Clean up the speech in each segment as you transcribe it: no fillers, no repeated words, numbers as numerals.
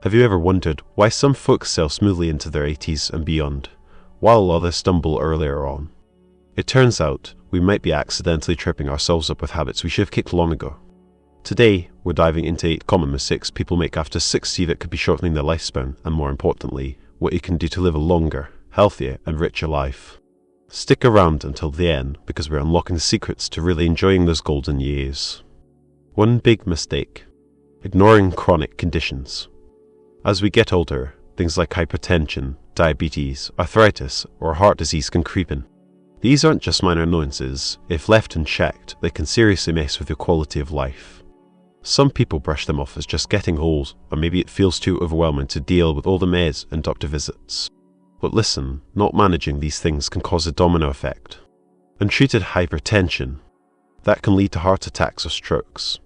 Have you ever wondered why some folks sail smoothly into their 80s and beyond, while others stumble earlier on? It turns out we might be accidentally tripping ourselves up with habits we should have kicked long ago. Today, we're diving into 8 common mistakes people make after 60 that could be shortening their lifespan, and more importantly, what you can do to live a longer, healthier, and richer life. Stick around until the end because we're unlocking the secrets to really enjoying those golden years. 1 big mistake: ignoring chronic conditions. As we get older, things like hypertension, diabetes, arthritis, or heart disease can creep in. These aren't just minor annoyances. If left unchecked, they can seriously mess with your quality of life. Some people brush them off as just getting old, or maybe it feels too overwhelming to deal with all the meds and doctor visits. But listen, not managing these things can cause a domino effect. Untreated hypertension, that can lead to heart attacks or strokes.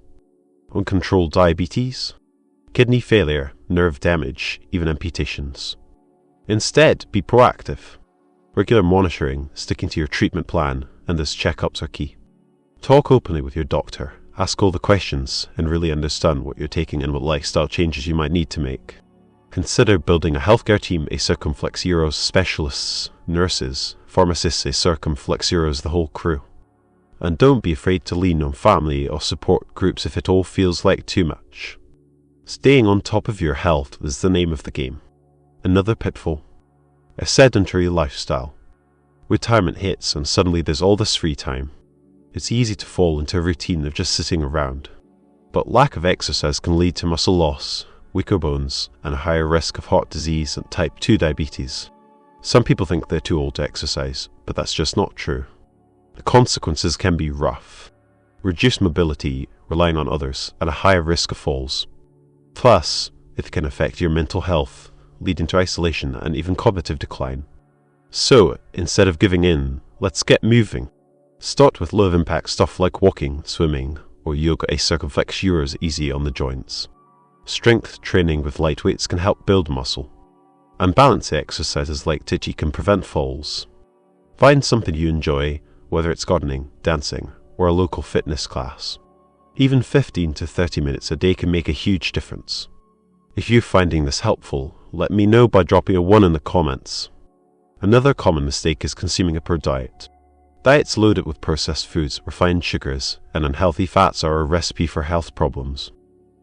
Uncontrolled diabetes, kidney failure, nerve damage, even amputations. Instead, be proactive. Regular monitoring, sticking to your treatment plan, and those checkups are key. Talk openly with your doctor, ask all the questions, and really understand what you're taking and what lifestyle changes you might need to make. Consider building a healthcare team, a circumflex Euros specialists, nurses, pharmacists, a circumflex Euros, the whole crew. And don't be afraid to lean on family or support groups if it all feels like too much. Staying on top of your health is the name of the game. Another pitfall: a sedentary lifestyle. Retirement hits and suddenly there's all this free time. It's easy to fall into a routine of just sitting around. But lack of exercise can lead to muscle loss, weaker bones, and a higher risk of heart disease and type 2 diabetes. Some people think they're too old to exercise, but that's just not true. The consequences can be rough. Reduced mobility, relying on others, and a higher risk of falls. Plus, it can affect your mental health, leading to isolation and even cognitive decline. So, instead of giving in, let's get moving. Start with low-impact stuff like walking, swimming, or yoga, a circumflex Euros easy on the joints. Strength training with light weights can help build muscle. And balance exercises like Tai Chi can prevent falls. Find something you enjoy, whether it's gardening, dancing, or a local fitness class. Even 15 to 30 minutes a day can make a huge difference. If you're finding this helpful, let me know by dropping a 1 in the comments. Another common mistake is consuming a poor diet. Diets loaded with processed foods, refined sugars, and unhealthy fats are a recipe for health problems.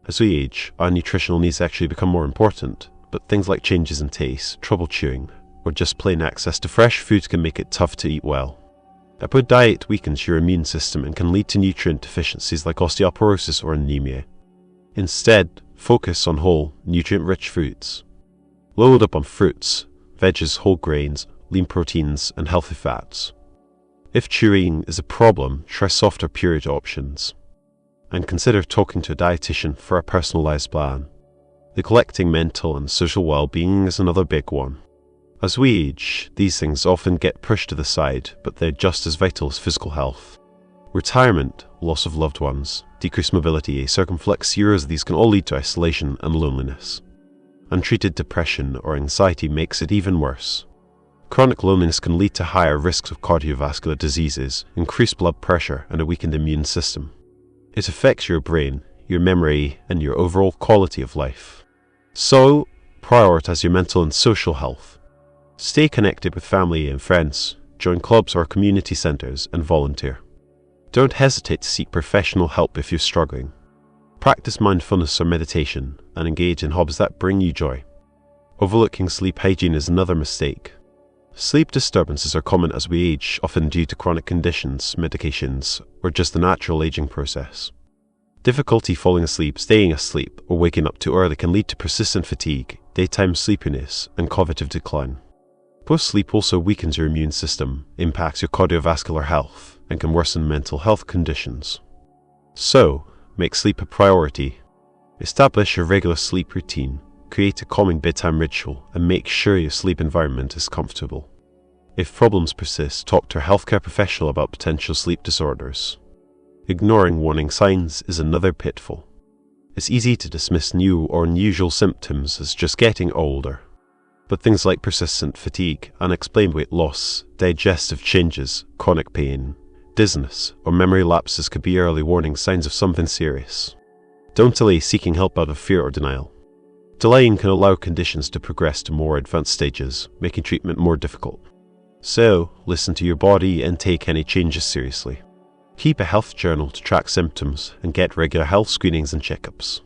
As we age, our nutritional needs actually become more important, but things like changes in taste, trouble chewing, or just plain access to fresh food can make it tough to eat well. A poor diet weakens your immune system and can lead to nutrient deficiencies like osteoporosis or anemia. Instead, focus on whole, nutrient-rich foods. Load up on fruits, veggies, whole grains, lean proteins, and healthy fats. If chewing is a problem, try softer purity options. And consider talking to a dietitian for a personalized plan. Neglecting mental and social well-being is another big one. As we age, these things often get pushed to the side, but they're just as vital as physical health. Retirement, loss of loved ones, decreased mobility, a circumflex Euros, these can all lead to isolation and loneliness. Untreated depression or anxiety makes it even worse. Chronic loneliness can lead to higher risks of cardiovascular diseases, increased blood pressure, and a weakened immune system. It affects your brain, your memory, and your overall quality of life. So, prioritize your mental and social health. Stay connected with family and friends, join clubs or community centers, and volunteer. Don't hesitate to seek professional help if you're struggling. Practice mindfulness or meditation, and engage in hobbies that bring you joy. Overlooking sleep hygiene is another mistake. Sleep disturbances are common as we age, often due to chronic conditions, medications, or just the natural aging process. Difficulty falling asleep, staying asleep, or waking up too early can lead to persistent fatigue, daytime sleepiness, and cognitive decline. Poor sleep also weakens your immune system, impacts your cardiovascular health, and can worsen mental health conditions. So, make sleep a priority. Establish a regular sleep routine. Create a calming bedtime ritual and make sure your sleep environment is comfortable. If problems persist, talk to a healthcare professional about potential sleep disorders. Ignoring warning signs is another pitfall. It's easy to dismiss new or unusual symptoms as just getting older. But things like persistent fatigue, unexplained weight loss, digestive changes, chronic pain, dizziness, or memory lapses could be early warning signs of something serious. Don't delay seeking help out of fear or denial. Delaying can allow conditions to progress to more advanced stages, making treatment more difficult. So, listen to your body and take any changes seriously. Keep a health journal to track symptoms and get regular health screenings and checkups.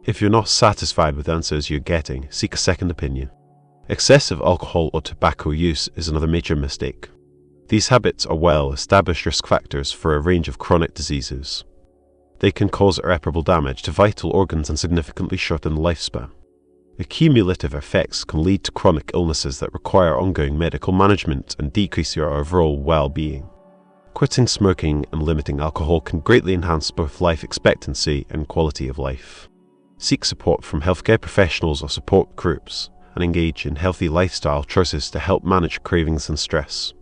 If you're not satisfied with the answers you're getting, seek a second opinion. Excessive alcohol or tobacco use is another major mistake. These habits are well-established risk factors for a range of chronic diseases. They can cause irreparable damage to vital organs and significantly shorten the lifespan. The cumulative effects can lead to chronic illnesses that require ongoing medical management and decrease your overall well-being. Quitting smoking and limiting alcohol can greatly enhance both life expectancy and quality of life. Seek support from healthcare professionals or support groups, and engage in healthy lifestyle choices to help manage cravings and stress.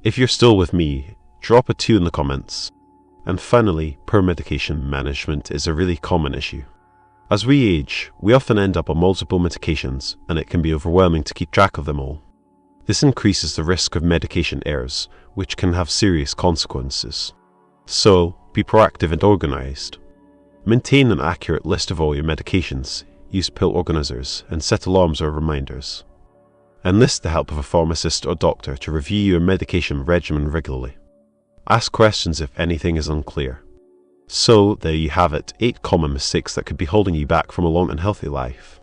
If you're still with me, drop a 2 in the comments. And finally, poor medication management is a really common issue. As we age, we often end up on multiple medications, and it can be overwhelming to keep track of them all. This increases the risk of medication errors, which can have serious consequences. So, be proactive and organized. Maintain an accurate list of all your medications, use pill organizers, and set alarms or reminders. Enlist the help of a pharmacist or doctor to review your medication regimen regularly. Ask questions if anything is unclear. So, there you have it, 8 common mistakes that could be holding you back from a long and healthy life.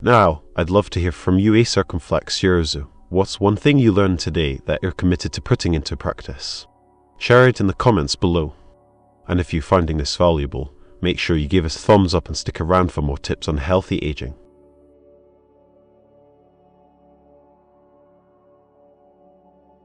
Now, I'd love to hear from you, a Circumflex Shirozu. What's one thing you learned today that you're committed to putting into practice? Share it in the comments below. And if you're finding this valuable, make sure you give us a thumbs up and stick around for more tips on healthy aging.